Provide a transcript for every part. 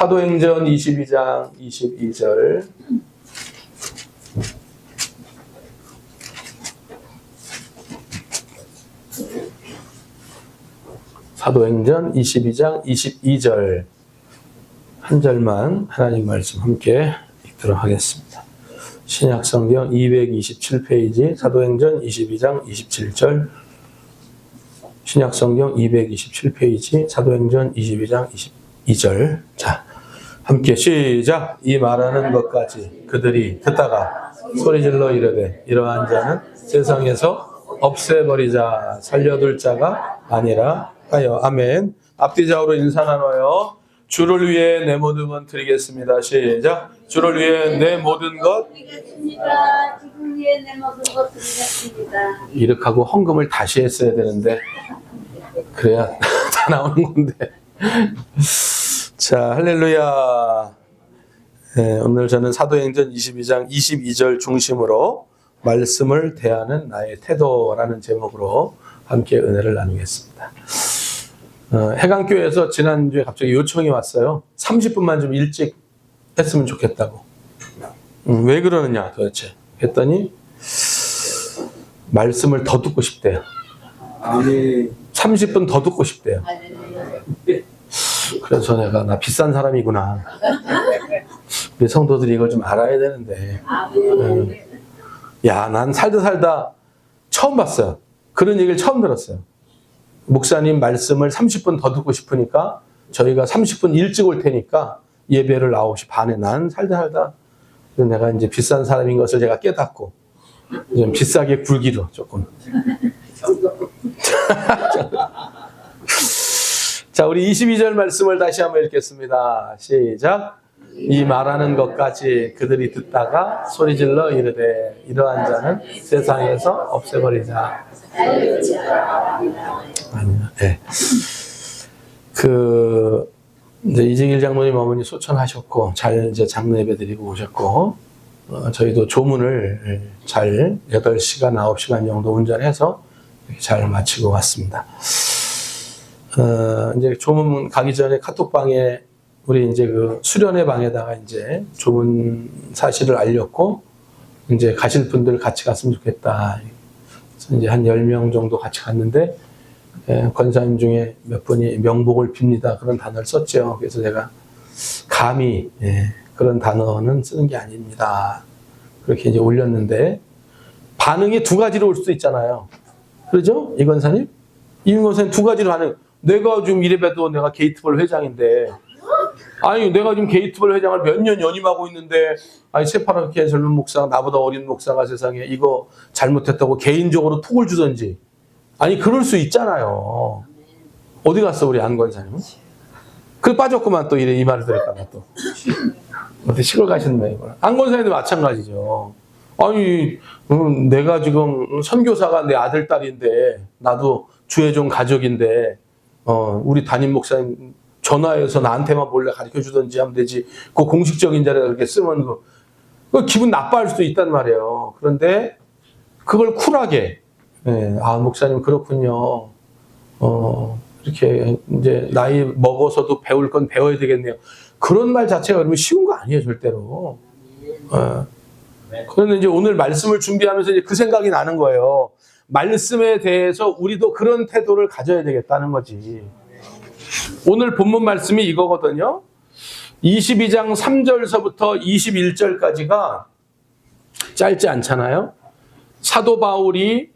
사도행전 22장 22절. 사도행전 22장 22절 한 절만 하나님 말씀 함께 읽도록 하겠습니다. 신약성경 227페이지 사도행전 22장 27절 신약성경 227페이지 사도행전 22장 22절 자 함께 시작. 이 말하는 것까지 그들이 듣다가 소리질러 이르되 이러한 자는 세상에서 없애버리자 살려둘 자가 아니라 하여. 아멘. 앞뒤 좌우로 인사 나눠요. 주를 위해 내 모든 것 드리겠습니다. 시작. 주를 위해 내 모든 것 드리겠습니다. 주를 위해 내 모든 것 드리겠습니다. 이렇게 하고 헌금을 다시 했어야 되는데 그래야 다 나오는 건데. 자, 할렐루야. 네, 오늘 저는 사도행전 22장 22절 중심으로 말씀을 대하는 나의 태도라는 제목으로 함께 은혜를 나누겠습니다. 해강교회에서 지난주에 갑자기 요청이 왔어요. 30분만 좀 일찍 했으면 좋겠다고. 왜 그러느냐 도대체 했더니 말씀을 더 듣고 싶대요. 30분 더 듣고 싶대요. 그래서 내가 나 비싼 사람이구나. 우리 성도들이 이걸 좀 알아야 되는데. 야, 난 살다 처음 봤어요. 그런 얘기를 처음 들었어요. 목사님 말씀을 30분 더 듣고 싶으니까 저희가 30분 일찍 올 테니까 예배를 9시 반에. 난 살다 내가 이제 비싼 사람인 것을 제가 깨닫고 좀 비싸게 굴기로 조금. 자, 우리 22절 말씀을 다시 한번 읽겠습니다. 시작. 이 말하는 것까지 그들이 듣다가 소리질러 이르되 이러한 자는 세상에서 없애버리자. 아니요. 네. 이제 이재길 장로님 어머니 소천하셨고 잘 이제 장례 예배 드리고 오셨고 저희도 조문을 잘 8시간 9시간 정도 운전해서 잘 마치고 왔습니다. 이제 조문 가기 전에 카톡방에 우리 이제 그 수련회 방에다가 이제 조문 사실을 알렸고 이제 가실 분들 같이 갔으면 좋겠다. 그래서 이제 한 10명 정도 같이 갔는데 권사님 중에 몇 분이 명복을 빕니다. 그런 단어를 썼죠. 그래서 제가 감히 그런 단어는 쓰는 게 아닙니다. 그렇게 이제 올렸는데 반응이 두 가지로 올 수도 있잖아요. 그러죠? 이 권사님? 이 권사님 두 가지로 반응. 내가 지금 이래봬도 내가 게이트볼 회장인데 아니 내가 지금 게이트볼 회장을 몇 년 연임하고 있는데 아니 새파랗게 젊은 목사가 나보다 어린 목사가 세상에 이거 잘못했다고 개인적으로 톡을 주던지 아니 그럴 수 있잖아요. 어디 갔어 우리 안 권사님은? 그 빠졌구만 또 이래 이 말을 들을까봐 또 어디 시골 가셨네. 안 권사님도 마찬가지죠. 아니 내가 지금 선교사가 내 아들 딸인데 나도 주의 종 가족인데 우리 담임 목사님 전화해서 나한테만 몰래 가르쳐 주든지 하면 되지. 그 공식적인 자리에 그렇게 쓰면 그 기분 나빠할 수도 있단 말이에요. 그런데 그걸 쿨하게 목사님 그렇군요. 이렇게 이제 나이 먹어서도 배울 건 배워야 되겠네요. 그런 말 자체가 그러면 쉬운 거 아니에요, 절대로. 그런데 이제 오늘 말씀을 준비하면서 이제 그 생각이 나는 거예요. 말씀에 대해서 우리도 그런 태도를 가져야 되겠다는 거지. 오늘 본문 말씀이 이거거든요. 22장 3절서부터 21절까지가 짧지 않잖아요. 사도 바울이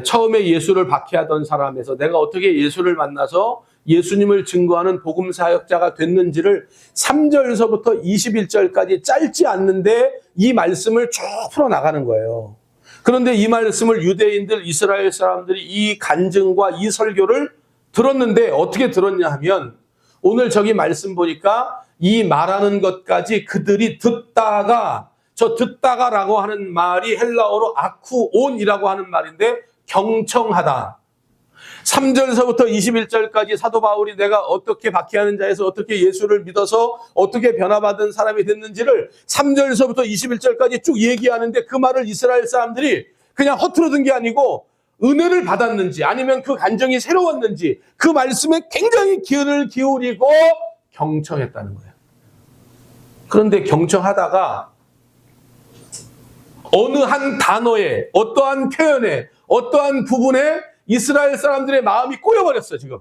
처음에 예수를 박해하던 사람에서 내가 어떻게 예수를 만나서 예수님을 증거하는 복음 사역자가 됐는지를 3절서부터 21절까지 짧지 않는데 이 말씀을 쭉 풀어나가는 거예요. 그런데 이 말씀을 유대인들, 이스라엘 사람들이 이 간증과 이 설교를 들었는데 어떻게 들었냐 하면 오늘 저기 말씀 보니까 이 말하는 것까지 그들이 듣다가 저 듣다가라고 하는 말이 헬라어로 아쿠온이라고 하는 말인데 경청하다. 3절서부터 21절까지 사도 바울이 내가 어떻게 박해하는 자에서 어떻게 예수를 믿어서 어떻게 변화받은 사람이 됐는지를 3절서부터 21절까지 쭉 얘기하는데 그 말을 이스라엘 사람들이 그냥 허투루 든 게 아니고 은혜를 받았는지 아니면 그 간정이 새로웠는지 그 말씀에 굉장히 귀를 기울이고 경청했다는 거예요. 그런데 경청하다가 어느 한 단어에, 어떠한 표현에, 어떠한 부분에 이스라엘 사람들의 마음이 꼬여버렸어요, 지금.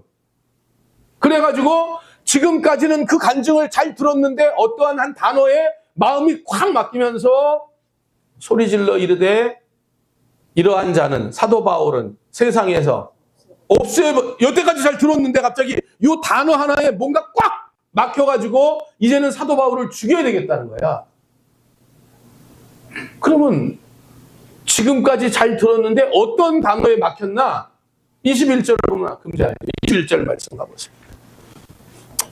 그래가지고 지금까지는 그 간증을 잘 들었는데 어떠한 한 단어에 마음이 콱 막히면서 소리질러 이르되 이러한 자는, 사도 바울은 세상에서 여태까지 잘 들었는데 갑자기 이 단어 하나에 뭔가 꽉 막혀가지고 이제는 사도 바울을 죽여야 되겠다는 거야. 그러면 지금까지 잘 들었는데 어떤 단어에 막혔나? 21절을 보면 금자예요. 21절 말씀 가보세요.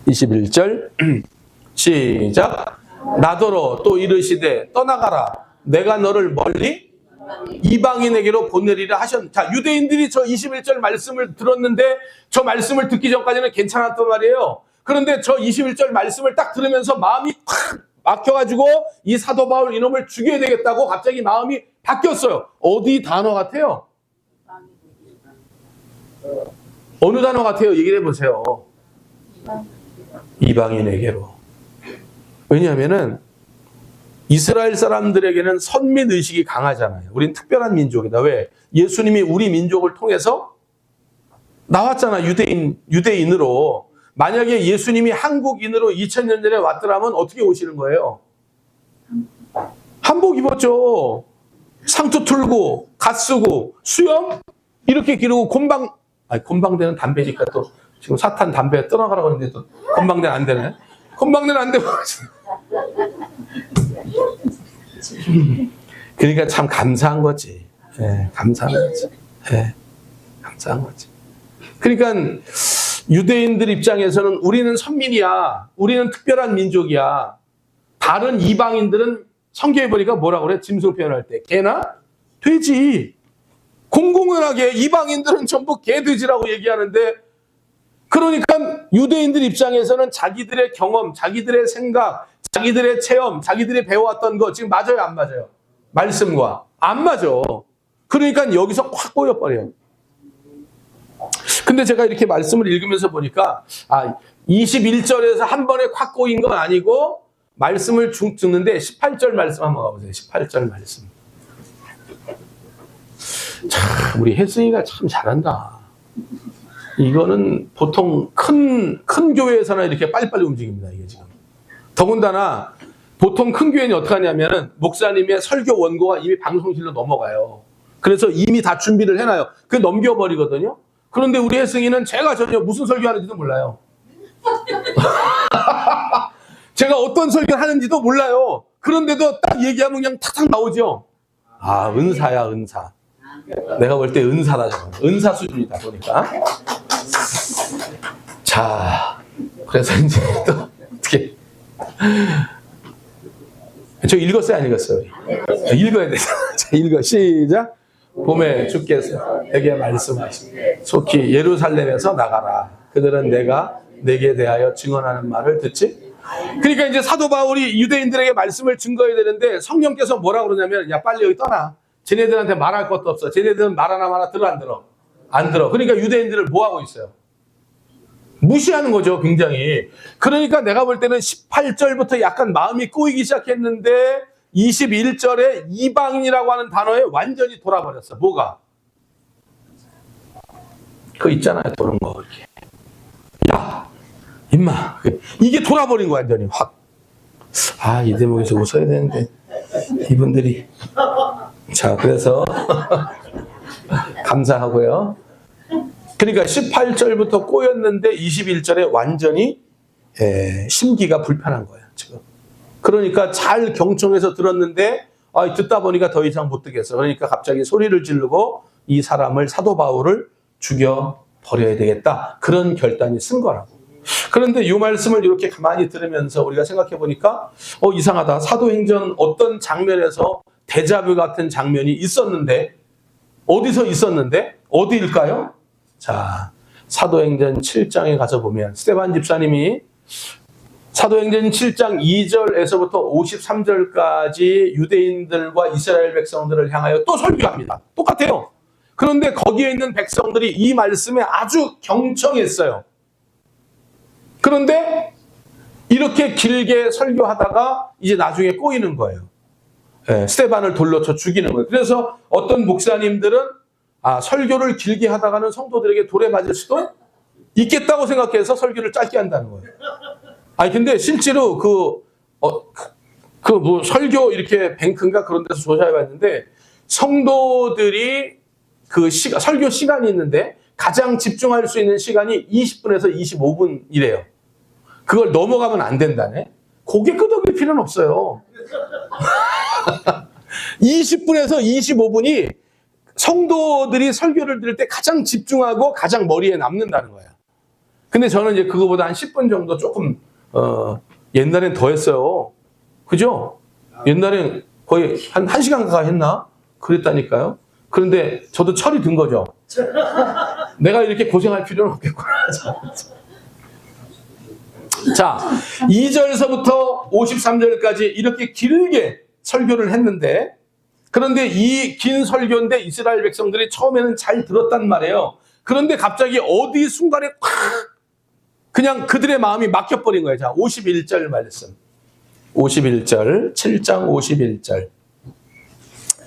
21절 시작. 나더러 또 이르시되 떠나가라. 내가 너를 멀리 이방인에게로 보내리라 하셨. 자, 유대인들이 저 21절 말씀을 들었는데 저 말씀을 듣기 전까지는 괜찮았단 말이에요. 그런데 저 21절 말씀을 딱 들으면서 마음이 콱 막혀가지고 이 사도 바울 이놈을 죽여야 되겠다고 갑자기 마음이 바뀌었어요. 어디 단어 같아요? 어느 단어 같아요? 얘기를 해보세요. 이방인에게로. 왜냐하면은 이스라엘 사람들에게는 선민의식이 강하잖아요. 우린 특별한 민족이다. 왜? 예수님이 우리 민족을 통해서 나왔잖아. 유대인으로. 만약에 예수님이 한국인으로 2000년 전에 왔더라면 어떻게 오시는 거예요? 한복 입었죠. 상투 틀고 갓 쓰고 수염 이렇게 기르고 곤방대는 담배니까 또 지금 사탄 담배 떠나가라고 하는데 또 곤방대는 안 되네. 곤방대는 안 되고. 그러니까 참 감사한 거지. 예, 감사한 거지. 예, 감사한 거지. 그러니까 유대인들 입장에서는 우리는 선민이야. 우리는 특별한 민족이야. 다른 이방인들은 성경에 보니까 뭐라고 그래? 짐승 표현할 때. 개나 돼지. 공공연하게 이방인들은 전부 개, 돼지라고 얘기하는데 그러니까 유대인들 입장에서는 자기들의 경험, 자기들의 생각, 자기들의 체험, 자기들이 배워왔던 거 지금 맞아요, 안 맞아요? 말씀과 안 맞아. 그러니까 여기서 확 꼬여버려요. 근데 제가 이렇게 말씀을 읽으면서 보니까 21절에서 한 번에 확 꼬인 건 아니고 말씀을 쭉 듣는데 18절 말씀 한번 가보세요. 18절 말씀. 참 우리 혜승이가 참 잘한다. 이거는 보통 큰 교회에서나 이렇게 빨리빨리 움직입니다. 이게 지금. 더군다나 보통 큰 교회는 어떻게 하냐면은 목사님의 설교 원고가 이미 방송실로 넘어가요. 그래서 이미 다 준비를 해놔요. 그게 넘겨버리거든요. 그런데 우리 혜승이는 제가 전혀 무슨 설교하는지도 몰라요. 제가 어떤 설교를 하는지도 몰라요. 그런데도 딱 얘기하면 그냥 탁탁 나오죠. 아, 은사야, 은사. 내가 볼 때 은사다. 은사 수준이다, 보니까. 자, 그래서 이제 또 어떻게. 저 읽었어요, 안 읽었어요? 읽어야 돼. 자, 읽어. 시작. 봄에 주께서 내게 말씀하시되 속히 예루살렘에서 나가라. 그들은 내가 내게 대하여 증언하는 말을 듣지. 그러니까 이제 사도 바울이 유대인들에게 말씀을 증거해야 되는데 성령께서 뭐라고 그러냐면 야 빨리 여기 떠나. 쟤네들한테 말할 것도 없어. 쟤네들은 말하나 마나 들어 안 들어? 안 들어. 그러니까 유대인들을 뭐 하고 있어요? 무시하는 거죠, 굉장히. 그러니까 내가 볼 때는 18절부터 약간 마음이 꼬이기 시작했는데 21절에 이방인이라고 하는 단어에 완전히 돌아버렸어. 뭐가? 그거 있잖아요, 도는 거 이렇게. 야, 임마. 이게 돌아버린 거 완전히 확. 아, 이 대목에서 웃어야 되는데 이분들이. 자, 그래서 감사하고요. 그러니까 18절부터 꼬였는데 21절에 완전히 심기가 불편한 거예요, 지금. 그러니까 잘 경청해서 들었는데 듣다 보니까 더 이상 못 듣겠어. 그러니까 갑자기 소리를 지르고 이 사람을 사도 바울을 죽여버려야 되겠다. 그런 결단이 쓴 거라고. 그런데 이 말씀을 이렇게 가만히 들으면서 우리가 생각해 보니까 이상하다. 사도행전 어떤 장면에서 데자뷰 같은 장면이 있었는데 어디서 있었는데 어디일까요? 자, 사도행전 7장에 가서 보면 스데반 집사님이 사도행전 7장 2절에서부터 53절까지 유대인들과 이스라엘 백성들을 향하여 또 설교합니다. 똑같아요. 그런데 거기에 있는 백성들이 이 말씀에 아주 경청했어요. 그런데 이렇게 길게 설교하다가 이제 나중에 꼬이는 거예요. 스데반을 돌로 쳐 죽이는 거예요. 그래서 어떤 목사님들은 설교를 길게 하다가는 성도들에게 돌에 맞을 수도 있겠다고 생각해서 설교를 짧게 한다는 거예요. 아니 근데 실제로 뭐 설교 이렇게 뱅크인가 그런 데서 조사해봤는데 성도들이 설교 시간이 있는데 가장 집중할 수 있는 시간이 20분에서 25분이래요. 그걸 넘어가면 안 된다네. 고개 끄덕일 필요는 없어요. 20분에서 25분이 성도들이 설교를 들을 때 가장 집중하고 가장 머리에 남는다는 거야. 근데 저는 이제 그거보다 한 10분 정도 조금 옛날엔 더 했어요. 그죠? 옛날엔 거의 한 1시간 가까이 했나? 그랬다니까요. 그런데 저도 철이 든 거죠. 내가 이렇게 고생할 필요는 없겠구나. 자, 2절서부터 53절까지 이렇게 길게 설교를 했는데, 그런데 이 긴 설교인데 이스라엘 백성들이 처음에는 잘 들었단 말이에요. 그런데 갑자기 어디 순간에 그냥 그들의 마음이 막혀버린 거예요. 자, 51절 말씀. 51절, 7장 51절.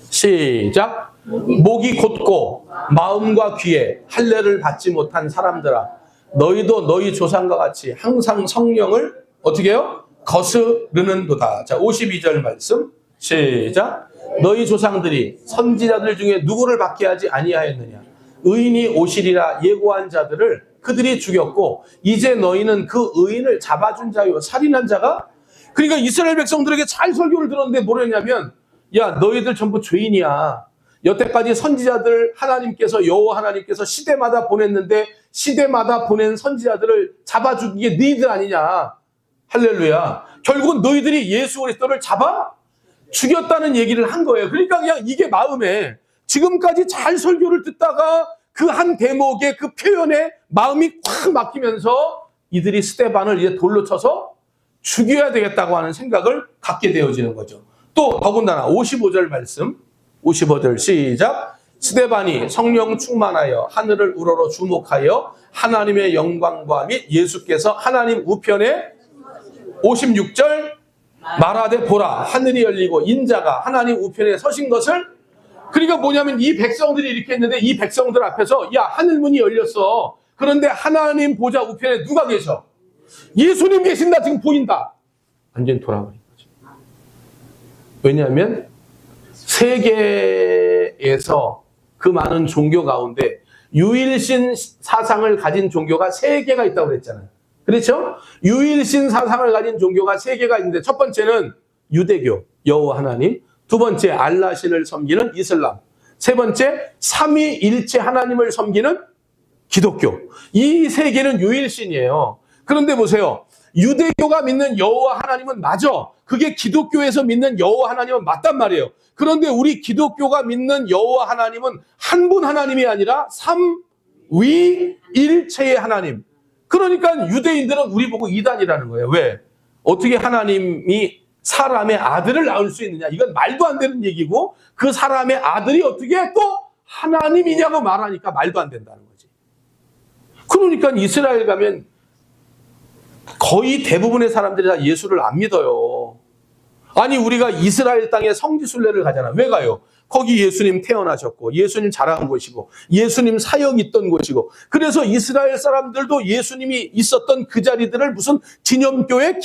시작. 목이 곧고 마음과 귀에 할례를 받지 못한 사람들아, 너희도 너희 조상과 같이 항상 성령을 어떻게 해요? 거스르는도다. 자, 52절 말씀. 시작. 너희 조상들이 선지자들 중에 누구를 받게 하지 아니하였느냐? 의인이 오시리라 예고한 자들을 그들이 죽였고, 이제 너희는 그 의인을 잡아준 자요 살인한 자가. 그러니까 이스라엘 백성들에게 잘 설교를 들었는데 뭐랬냐면, 야, 너희들 전부 죄인이야. 여태까지 선지자들 여호와 하나님께서 시대마다 보냈는데 시대마다 보낸 선지자들을 잡아 죽인 게 너희들 아니냐. 할렐루야. 결국은 너희들이 예수 그리스도를 잡아 죽였다는 얘기를 한 거예요. 그러니까 그냥 이게 마음에 지금까지 잘 설교를 듣다가 그 한 대목의 그 표현에 마음이 확 막히면서 이들이 스데반을 이제 돌로 쳐서 죽여야 되겠다고 하는 생각을 갖게 되어지는 거죠. 또 더군다나 55절 말씀. 55절 시작. 스데반이 성령 충만하여 하늘을 우러러 주목하여 하나님의 영광과 및 예수께서 하나님 우편에 56절 말하되 보라 하늘이 열리고 인자가 하나님 우편에 서신 것을. 그러니까 뭐냐면 이 백성들이 이렇게 했는데 이 백성들 앞에서 야, 하늘문이 열렸어. 그런데 하나님 보좌 우편에 누가 계셔? 예수님 계신다. 지금 보인다. 완전히 돌아버린 거죠. 왜냐하면 세계에서 그 많은 종교 가운데 유일신 사상을 가진 종교가 3개가 있다고 그랬잖아요. 그렇죠? 유일신 사상을 가진 종교가 3개가 있는데, 첫 번째는 유대교, 여호와 하나님. 두 번째, 알라신을 섬기는 이슬람. 세 번째, 삼위일체 하나님을 섬기는 기독교. 이 3개는 유일신이에요. 그런데 보세요. 유대교가 믿는 여호와 하나님은 맞아. 그게 기독교에서 믿는 여호와 하나님은 맞단 말이에요. 그런데 우리 기독교가 믿는 여호와 하나님은 한 분 하나님이 아니라 삼위일체의 하나님. 그러니까 유대인들은 우리 보고 이단이라는 거예요. 왜? 어떻게 하나님이 사람의 아들을 낳을 수 있느냐? 이건 말도 안 되는 얘기고, 그 사람의 아들이 어떻게 또 하나님이냐고 말하니까 말도 안 된다는 거지. 그러니까 이스라엘 가면 거의 대부분의 사람들이 다 예수를 안 믿어요. 아니, 우리가 이스라엘 땅에 성지순례를 가잖아. 왜 가요? 거기 예수님 태어나셨고 예수님 자라는 곳이고 예수님 사역이 있던 곳이고, 그래서 이스라엘 사람들도 예수님이 있었던 그 자리들을 무슨 기념교회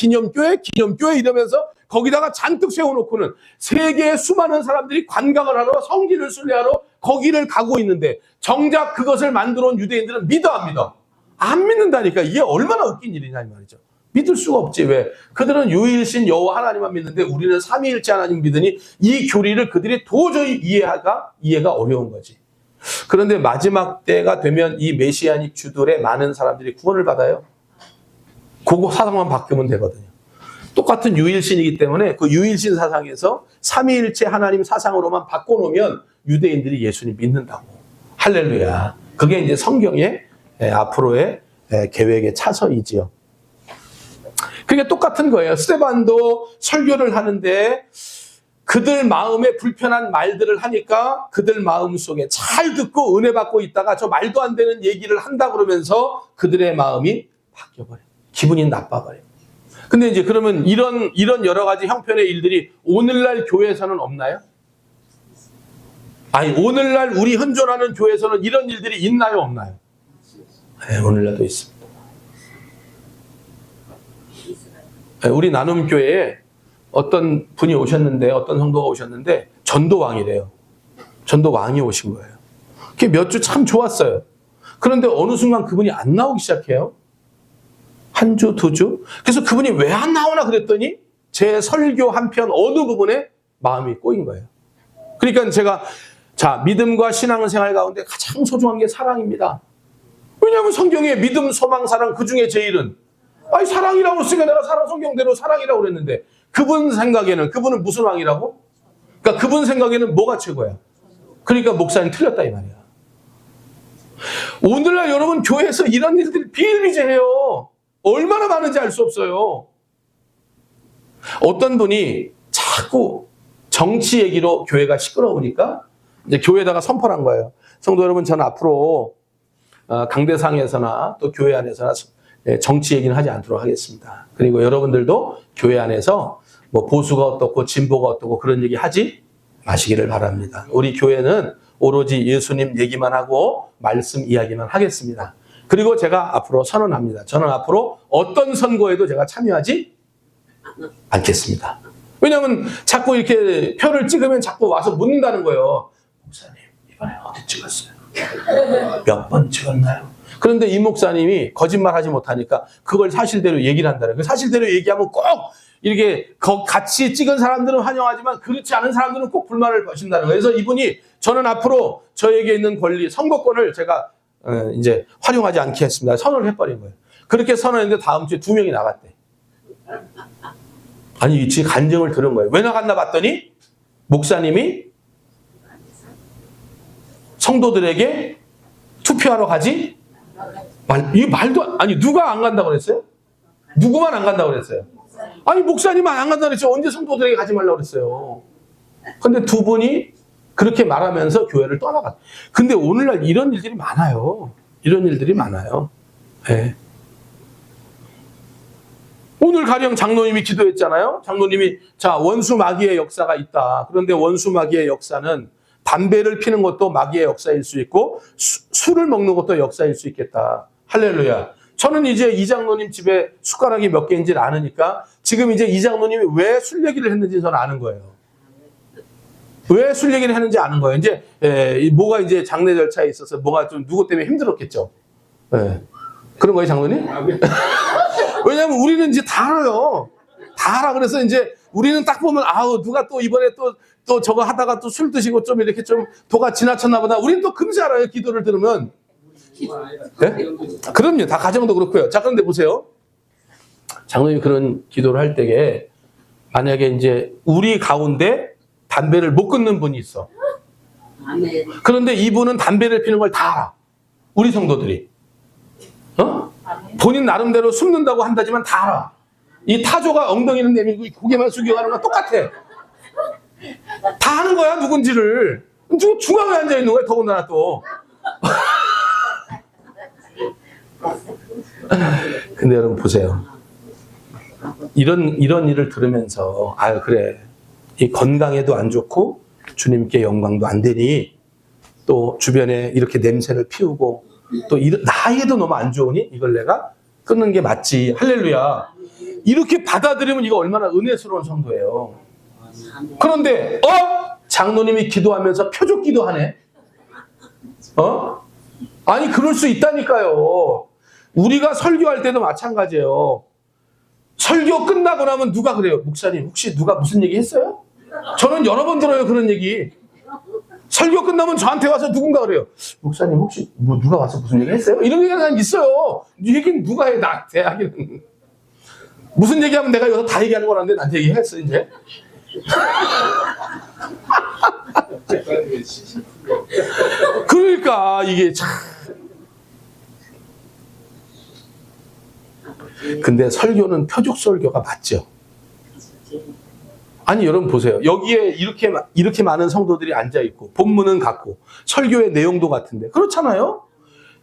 이러면서 거기다가 잔뜩 세워놓고는 세계의 수많은 사람들이 관광을 하러 성지를 순례하러 거기를 가고 있는데, 정작 그것을 만들어 온 유대인들은 믿어 안 믿어? 안 믿는다니까. 이게 얼마나 웃긴 일이냐 이 말이죠. 믿을 수가 없지. 왜? 그들은 유일신 여호와 하나님만 믿는데 우리는 삼위일체 하나님 믿으니 이 교리를 그들이 도저히 이해가 어려운 거지. 그런데 마지막 때가 되면 이 메시아닉 주들의 많은 사람들이 구원을 받아요. 그거 사상만 바뀌면 되거든요. 똑같은 유일신이기 때문에 그 유일신 사상에서 삼위일체 하나님 사상으로만 바꿔놓으면 유대인들이 예수님 믿는다고. 할렐루야. 그게 이제 성경의 앞으로의 계획의 차서이지요. 그게 똑같은 거예요. 스데반도 설교를 하는데 그들 마음에 불편한 말들을 하니까 그들 마음 속에 잘 듣고 은혜 받고 있다가 저 말도 안 되는 얘기를 한다 그러면서 그들의 마음이 바뀌어버려요. 기분이 나빠버려요. 근데 이제 그러면 이런 여러 가지 형편의 일들이 오늘날 교회에서는 없나요? 아니, 오늘날 우리 현존하는 교회에서는 이런 일들이 있나요, 없나요? 네, 오늘날도 있습니다. 네, 우리 나눔교회에 어떤 분이 오셨는데, 어떤 성도가 오셨는데, 전도왕이래요. 전도왕이 오신 거예요. 그게 몇 주 참 좋았어요. 그런데 어느 순간 그분이 안 나오기 시작해요. 한 주, 두 주. 그래서 그분이 왜 안 나오나 그랬더니 제 설교 한편 어느 부분에 마음이 꼬인 거예요. 그러니까 제가 자, 믿음과 신앙생활 가운데 가장 소중한 게 사랑입니다. 왜냐하면 성경에 믿음, 소망, 사랑 그 중에 제일은 아니 사랑이라고 쓰니까 내가 성경대로 사랑이라고 그랬는데 그분 생각에는 그분은 무슨 왕이라고? 그러니까 그분 생각에는 뭐가 최고야? 그러니까 목사님 틀렸다 이 말이야. 오늘날 여러분 교회에서 이런 일들이 비일비재해요. 얼마나 많은지 알 수 없어요. 어떤 분이 자꾸 정치 얘기로 교회가 시끄러우니까 이제 교회에다가 선포를 한 거예요. 성도 여러분, 저는 앞으로 강대상에서나 또 교회 안에서나 정치 얘기는 하지 않도록 하겠습니다. 그리고 여러분들도 교회 안에서 뭐 보수가 어떻고 진보가 어떻고 그런 얘기 하지 마시기를 바랍니다. 우리 교회는 오로지 예수님 얘기만 하고 말씀 이야기만 하겠습니다. 그리고 제가 앞으로 선언합니다. 저는 앞으로 어떤 선거에도 제가 참여하지 않겠습니다. 왜냐하면 자꾸 이렇게 표를 찍으면 자꾸 와서 묻는다는 거예요. 목사님, 이번에 어디 찍었어요? 몇 번 찍었나요? 그런데 이 목사님이 거짓말하지 못하니까 그걸 사실대로 얘기를 한다는 거예요. 사실대로 얘기하면 꼭 이렇게 같이 찍은 사람들은 환영하지만 그렇지 않은 사람들은 꼭 불만을 거신다는 거예요. 그래서 이분이 저는 앞으로 저에게 있는 권리, 선거권을 제가 이제 활용하지 않게 했습니다. 선언을 해버린 거예요. 그렇게 선언했는데 다음 주에 2명이 나갔대. 아니, 이 간증을 들은 거예요. 왜 나갔나 봤더니 목사님이 성도들에게 투표하러 가지? 이 말도 아니 누가 안 간다고 그랬어요? 누구만 안 간다고 그랬어요? 아니 목사님만 안 간다고 그랬죠. 언제 성도들에게 가지 말라고 그랬어요. 근데 두 분이 그렇게 말하면서 교회를 떠나갔어요. 근데 오늘날 이런 일들이 많아요. 이런 일들이 많아요. 네. 오늘 가령 장로님이 기도했잖아요. 장로님이 자, 원수 마귀의 역사가 있다. 그런데 원수 마귀의 역사는 담배를 피는 것도 마귀의 역사일 수 있고 술을 먹는 것도 역사일 수 있겠다. 할렐루야. 저는 이제 이 장로님 집에 숟가락이 몇 개인지를 아느니까 지금 이제 이 장로님이 왜 술 얘기를 했는지 저는 아는 거예요. 왜 술 얘기를 했는지 아는 거예요. 이제 뭐가 이제 장례 절차에 있어서 뭐가 좀 누구 때문에 힘들었겠죠. 그런 거예요, 장로님? 왜냐하면 우리는 이제 다 알아요. 다 알아. 그래서 이제 우리는 딱 보면 아우 누가 또 이번에 또 저거 하다가 또 술 드시고 좀 이렇게 좀 도가 지나쳤나 보다. 우리는 또 금세 알아요. 기도를 들으면. 네? 그럼요. 다 가정도 그렇고요. 자, 그런데 보세요. 장로님 그런 기도를 할 때에 만약에 이제 우리 가운데 담배를 못 끊는 분이 있어. 그런데 이분은 담배를 피는 걸 다 알아. 우리 성도들이. 본인 나름대로 숨는다고 한다지만 다 알아. 이 타조가 엉덩이는 내밀고 고개만 숙여가는 건 똑같아. 다 하는 거야, 누군지를. 누구 중앙에 앉아있는 거야, 더군다나 또. 근데 여러분 보세요. 이런 일을 들으면서 아유 그래. 이 건강에도 안 좋고 주님께 영광도 안 되니 또 주변에 이렇게 냄새를 피우고 또 나에도 너무 안 좋으니 이걸 내가 끊는 게 맞지. 할렐루야. 이렇게 받아들이면 이거 얼마나 은혜스러운 성도예요. 그런데 장로님이 기도하면서 표적 기도하네. 아니 그럴 수 있다니까요. 우리가 설교할 때도 마찬가지예요. 설교 끝나고 나면 누가 그래요? 목사님 혹시 누가 무슨 얘기 했어요? 저는 여러 번 들어요 그런 얘기. 설교 끝나면 저한테 와서 누군가 그래요. 목사님 혹시 누가 와서 무슨 얘기 했어요? 이런 얘기가 있어요. 이 얘기는 누가 해 나한테 하기는. 무슨 얘기하면 내가 여기서 다 얘기하는 거라는데 나한테 얘기했어 이제. 그러니까 이게 참. 근데 설교는 표적 설교가 맞죠. 아니 여러분 보세요. 여기에 이렇게 많은 성도들이 앉아 있고 본문은 같고 설교의 내용도 같은데 그렇잖아요.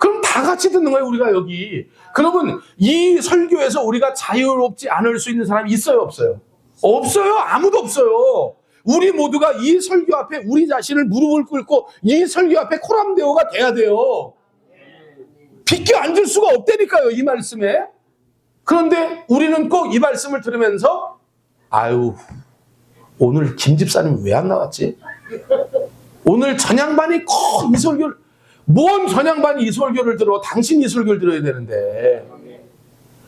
그럼 다 같이 듣는 거예요, 우리가 여기. 그러면 이 설교에서 우리가 자유롭지 않을 수 있는 사람이 있어요, 없어요? 없어요. 아무도 없어요. 우리 모두가 이 설교 앞에 우리 자신을 무릎을 꿇고 이 설교 앞에 코람데오가 돼야 돼요. 비껴 앉을 수가 없다니까요, 이 말씀에. 그런데 우리는 꼭 이 말씀을 들으면서 아유, 오늘 김 집사님 왜 안 나왔지? 오늘 전양반이 꼭 이 설교를, 뭔 전양반이 이 설교를 들어? 당신 이 설교를 들어야 되는데.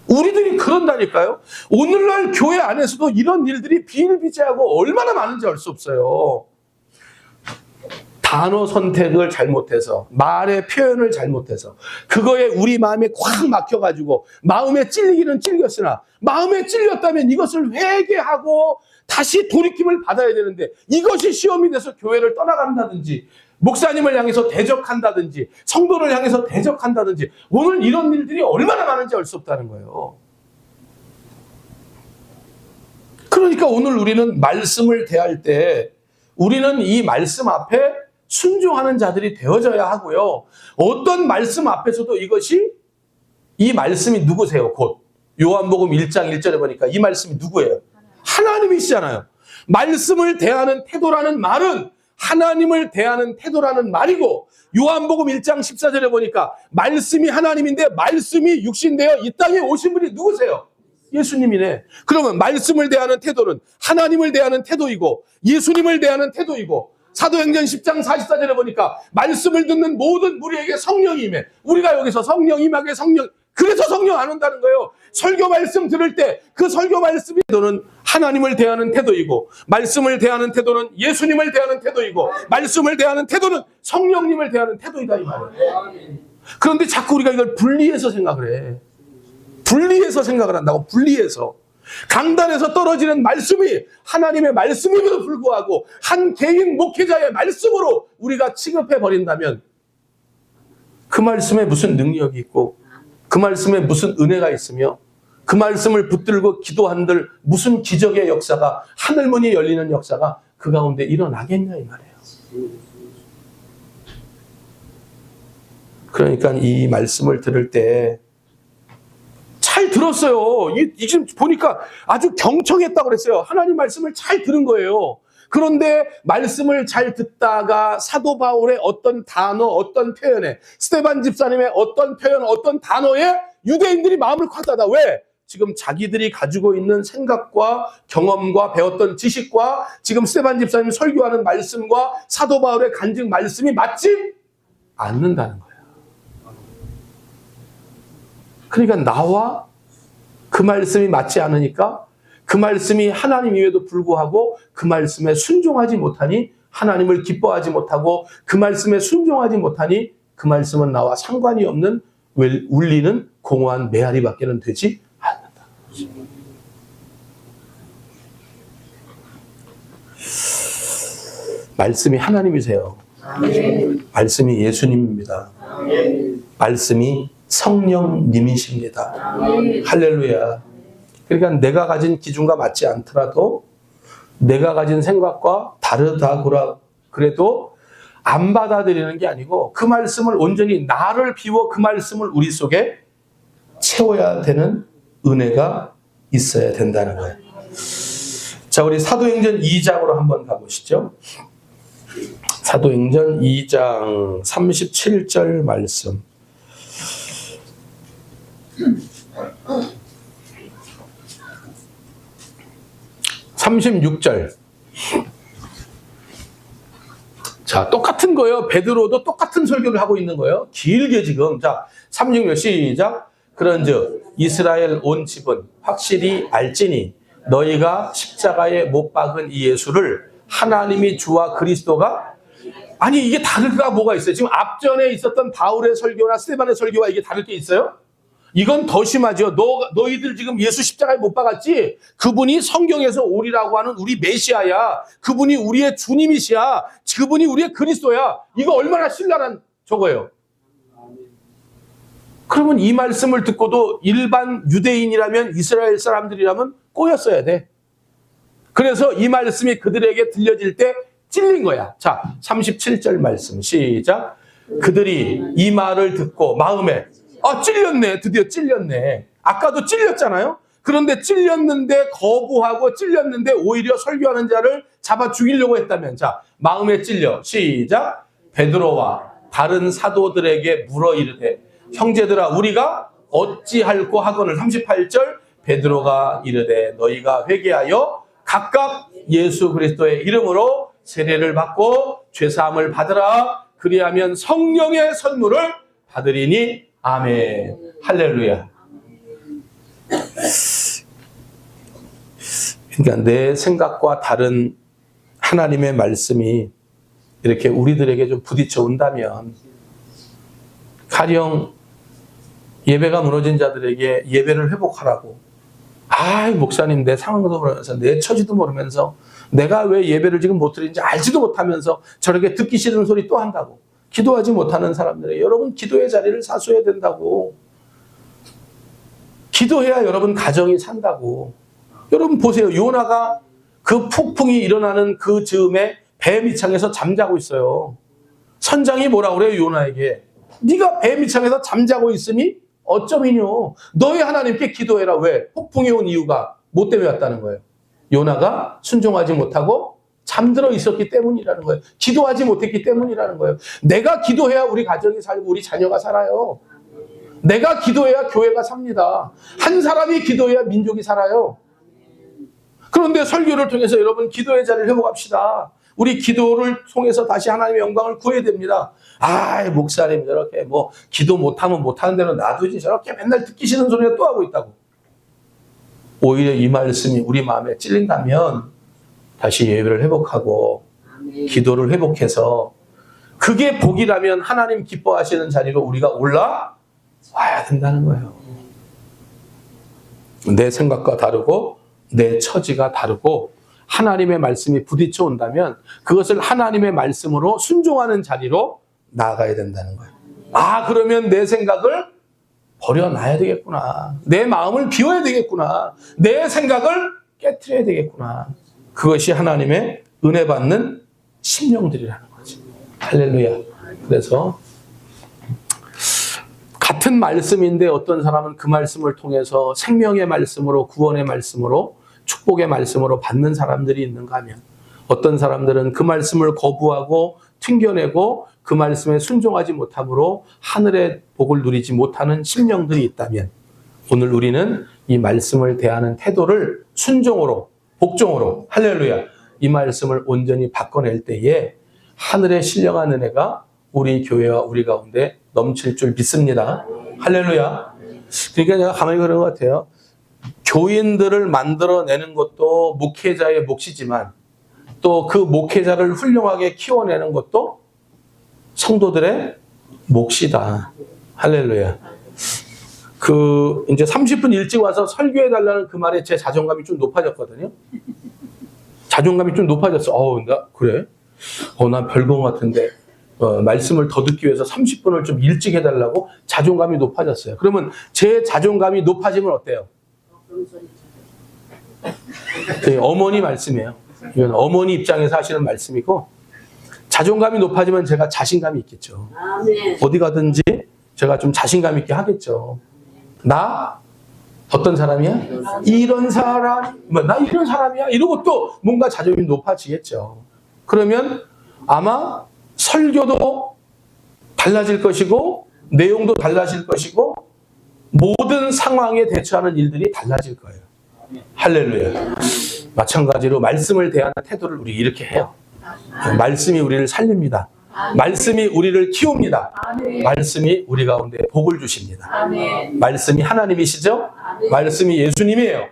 우리들이 그런다니까요. 오늘날 교회 안에서도 이런 일들이 비일비재하고 얼마나 많은지 알 수 없어요. 단어 선택을 잘못해서, 말의 표현을 잘못해서, 그거에 우리 마음에 꽉 막혀가지고 마음에 찔리기는 찔렸으나 마음에 찔렸다면 이것을 회개하고 다시 돌이킴을 받아야 되는데, 이것이 시험이 돼서 교회를 떠나간다든지 목사님을 향해서 대적한다든지 성도를 향해서 대적한다든지, 오늘 이런 일들이 얼마나 많은지 알 수 없다는 거예요. 그러니까 오늘 우리는 말씀을 대할 때 우리는 이 말씀 앞에 순종하는 자들이 되어져야 하고요. 어떤 말씀 앞에서도 이것이, 이 말씀이 누구세요? 곧 요한복음 1장 1절에 보니까 이 말씀이 누구예요? 하나님이시잖아요. 말씀을 대하는 태도라는 말은 하나님을 대하는 태도라는 말이고, 요한복음 1장 14절에 보니까 말씀이 하나님인데 말씀이 육신되어 이 땅에 오신 분이 누구세요? 예수님이네. 그러면 말씀을 대하는 태도는 하나님을 대하는 태도이고 예수님을 대하는 태도이고, 사도행전 10장 44절에 보니까 말씀을 듣는 모든 무리에게 성령이 임해. 우리가 여기서 성령 임하게, 성령, 그래서 성령 안 온다는 거예요. 설교 말씀 들을 때 그 설교 말씀이 태도는 하나님을 대하는 태도이고, 말씀을 대하는 태도는 예수님을 대하는 태도이고, 말씀을 대하는 태도는 성령님을 대하는 태도이다, 이 말이에요. 그런데 자꾸 우리가 이걸 분리해서 생각을 해. 분리해서 생각을 한다고, 분리해서. 강단에서 떨어지는 말씀이 하나님의 말씀임에도 불구하고 한 개인 목회자의 말씀으로 우리가 취급해 버린다면 그 말씀에 무슨 능력이 있고, 그 말씀에 무슨 은혜가 있으며, 그 말씀을 붙들고 기도한들 무슨 기적의 역사가, 하늘문이 열리는 역사가 그 가운데 일어나겠냐, 이 말이에요. 그러니까 이 말씀을 들을 때 잘 들었어요. 지금 보니까 아주 경청했다고 그랬어요. 하나님 말씀을 잘 들은 거예요. 그런데 말씀을 잘 듣다가 사도 바울의 어떤 단어, 어떤 표현에, 스데반 집사님의 어떤 표현, 어떤 단어에 유대인들이 마음을 콱 닫아. 왜? 지금 자기들이 가지고 있는 생각과 경험과 배웠던 지식과 지금 스데반 집사님 설교하는 말씀과 사도 바울의 간증 말씀이 맞지 않는다는 거예요. 그러니까 나와 그 말씀이 맞지 않으니까 그 말씀이 하나님임에도 불구하고 그 말씀에 순종하지 못하니 하나님을 기뻐하지 못하고, 그 말씀에 순종하지 못하니 그 말씀은 나와 상관이 없는 울리는 공허한 메아리밖에는 되지 않는다. 말씀이 하나님이세요. 말씀이 예수님입니다. 말씀이 성령님이십니다. 할렐루야. 그러니까 내가 가진 기준과 맞지 않더라도, 내가 가진 생각과 다르다고라 그래도 안 받아들이는 게 아니고, 그 말씀을 온전히 나를 비워 그 말씀을 우리 속에 채워야 되는 은혜가 있어야 된다는 거예요. 자, 우리 사도행전 2장으로 한번 가보시죠. 사도행전 2장 37절 말씀. 36절. 자, 똑같은 거예요. 베드로도 똑같은 설교를 하고 있는 거예요. 길게 지금. 자, 36절 시작. 그런즉 이스라엘 온 집은 확실히 알지니 너희가 십자가에 못 박은 이 예수를 하나님이 주와 그리스도가, 아니 이게 다를까 뭐가 있어요? 지금 앞전에 있었던 바울의 설교나 스데반의 설교와 이게 다를 게 있어요? 이건 더 심하죠. 너희들 지금 예수 십자가에 못 박았지? 그분이 성경에서 오리라고 하는 우리 메시아야. 그분이 우리의 주님이시야. 그분이 우리의 그리스도야. 이거 얼마나 신랄한 저거예요. 그러면 이 말씀을 듣고도 일반 유대인이라면, 이스라엘 사람들이라면 꼬였어야 돼. 그래서 이 말씀이 그들에게 들려질 때 찔린 거야. 자, 37절 말씀 시작. 그들이 이 말을 듣고 마음에 찔렸네. 드디어 찔렸네. 아까도 찔렸잖아요. 그런데 찔렸는데 거부하고 찔렸는데 오히려 설교하는 자를 잡아 죽이려고 했다면, 자, 마음에 찔려. 시작. 베드로와 다른 사도들에게 물어 이르되 형제들아 우리가 어찌할꼬 하거늘. 38절. 베드로가 이르되 너희가 회개하여 각각 예수 그리스도의 이름으로 세례를 받고 죄사함을 받으라. 그리하면 성령의 선물을 받으리니. 아멘. 할렐루야. 그러니까 내 생각과 다른 하나님의 말씀이 이렇게 우리들에게 좀 부딪혀 온다면, 가령 예배가 무너진 자들에게 예배를 회복하라고, 목사님 내 상황도 모르면서 내 처지도 모르면서 내가 왜 예배를 지금 못 드리는지 알지도 못하면서 저렇게 듣기 싫은 소리 또 한다고, 기도하지 못하는 사람들에게 여러분 기도의 자리를 사수해야 된다고. 기도해야 여러분 가정이 산다고. 여러분 보세요. 요나가 그 폭풍이 일어나는 그 즈음에 배 밑창에서 잠자고 있어요. 선장이 뭐라 그래요? 요나에게. 네가 배 밑창에서 잠자고 있으니 어쩌미뇨. 너희 하나님께 기도해라. 왜? 폭풍이 온 이유가 뭐 때문에 왔다는 거예요? 요나가 순종하지 못하고 잠들어 있었기 때문이라는 거예요. 기도하지 못했기 때문이라는 거예요. 내가 기도해야 우리 가정이 살고 우리 자녀가 살아요. 내가 기도해야 교회가 삽니다. 한 사람이 기도해야 민족이 살아요. 그런데 설교를 통해서 여러분 기도의 자리를 회복합시다. 우리 기도를 통해서 다시 하나님의 영광을 구해야 됩니다. 목사님 저렇게 기도 못하면 못하는 대로 놔두지, 저렇게 맨날 듣기 싫은 소리가 또 하고 있다고. 오히려 이 말씀이 우리 마음에 찔린다면 다시 예배를 회복하고 기도를 회복해서, 그게 복이라면 하나님 기뻐하시는 자리로 우리가 올라와야 된다는 거예요. 내 생각과 다르고 내 처지가 다르고 하나님의 말씀이 부딪혀 온다면 그것을 하나님의 말씀으로 순종하는 자리로 나아가야 된다는 거예요. 그러면 내 생각을 버려놔야 되겠구나. 내 마음을 비워야 되겠구나. 내 생각을 깨트려야 되겠구나. 그것이 하나님의 은혜 받는 심령들이라는 거지. 할렐루야. 그래서 같은 말씀인데 어떤 사람은 그 말씀을 통해서 생명의 말씀으로, 구원의 말씀으로, 축복의 말씀으로 받는 사람들이 있는가 하면, 어떤 사람들은 그 말씀을 거부하고 튕겨내고 그 말씀에 순종하지 못함으로 하늘의 복을 누리지 못하는 심령들이 있다면, 오늘 우리는 이 말씀을 대하는 태도를 순종으로, 복종으로, 할렐루야, 이 말씀을 온전히 바꿔낼 때에 하늘의 신령한 은혜가 우리 교회와 우리 가운데 넘칠 줄 믿습니다. 할렐루야. 그러니까 제가 가만히 그런 것 같아요. 교인들을 만들어내는 것도 목회자의 몫이지만 또 그 목회자를 훌륭하게 키워내는 것도 성도들의 몫이다. 할렐루야. 이제 30분 일찍 와서 설교해달라는 그 말에 제 자존감이 좀 높아졌거든요. 자존감이 좀 높아졌어. 나 그래? 난 별거 같은데. 말씀을 더 듣기 위해서 30분을 좀 일찍 해달라고 자존감이 높아졌어요. 그러면 제 자존감이 높아지면 어때요? 어머니 말씀이에요. 이건 어머니 입장에서 하시는 말씀이고, 자존감이 높아지면 제가 자신감이 있겠죠. 어디 가든지 제가 좀 자신감 있게 하겠죠. 나 어떤 사람이야? 이런 사람, 나 이런 사람이야? 이러고 또 뭔가 자존감이 높아지겠죠. 그러면 아마 설교도 달라질 것이고 내용도 달라질 것이고 모든 상황에 대처하는 일들이 달라질 거예요. 할렐루야. 마찬가지로 말씀을 대하는 태도를 우리 이렇게 해요. 말씀이 우리를 살립니다. 말씀이 우리를 키웁니다. 말씀이 우리 가운데 복을 주십니다. 말씀이 하나님이시죠? 말씀이 예수님이에요.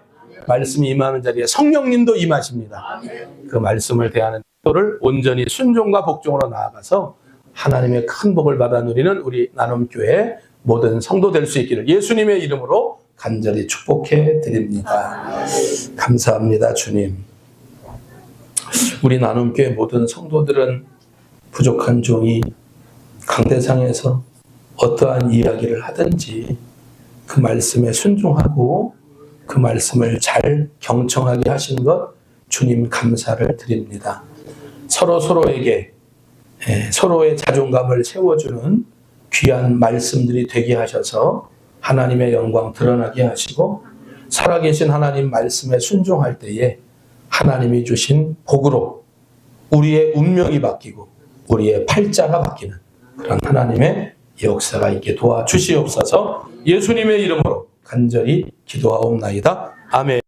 말씀이 임하는 자리에 성령님도 임하십니다. 그 말씀을 대하는 태도를 온전히 순종과 복종으로 나아가서 하나님의 큰 복을 받아 누리는 우리 나눔교회 모든 성도 될 수 있기를 예수님의 이름으로 간절히 축복해 드립니다. 감사합니다, 주님. 우리 나눔교회 모든 성도들은 부족한 종이 강대상에서 어떠한 이야기를 하든지 그 말씀에 순종하고 그 말씀을 잘 경청하게 하신 것 주님 감사를 드립니다. 서로에게 서로의 자존감을 세워주는 귀한 말씀들이 되게 하셔서 하나님의 영광 드러나게 하시고 살아계신 하나님 말씀에 순종할 때에 하나님이 주신 복으로 우리의 운명이 바뀌고 우리의 팔자가 바뀌는 그런 하나님의 역사가 있게 도와주시옵소서. 예수님의 이름으로 간절히 기도하옵나이다. 아멘.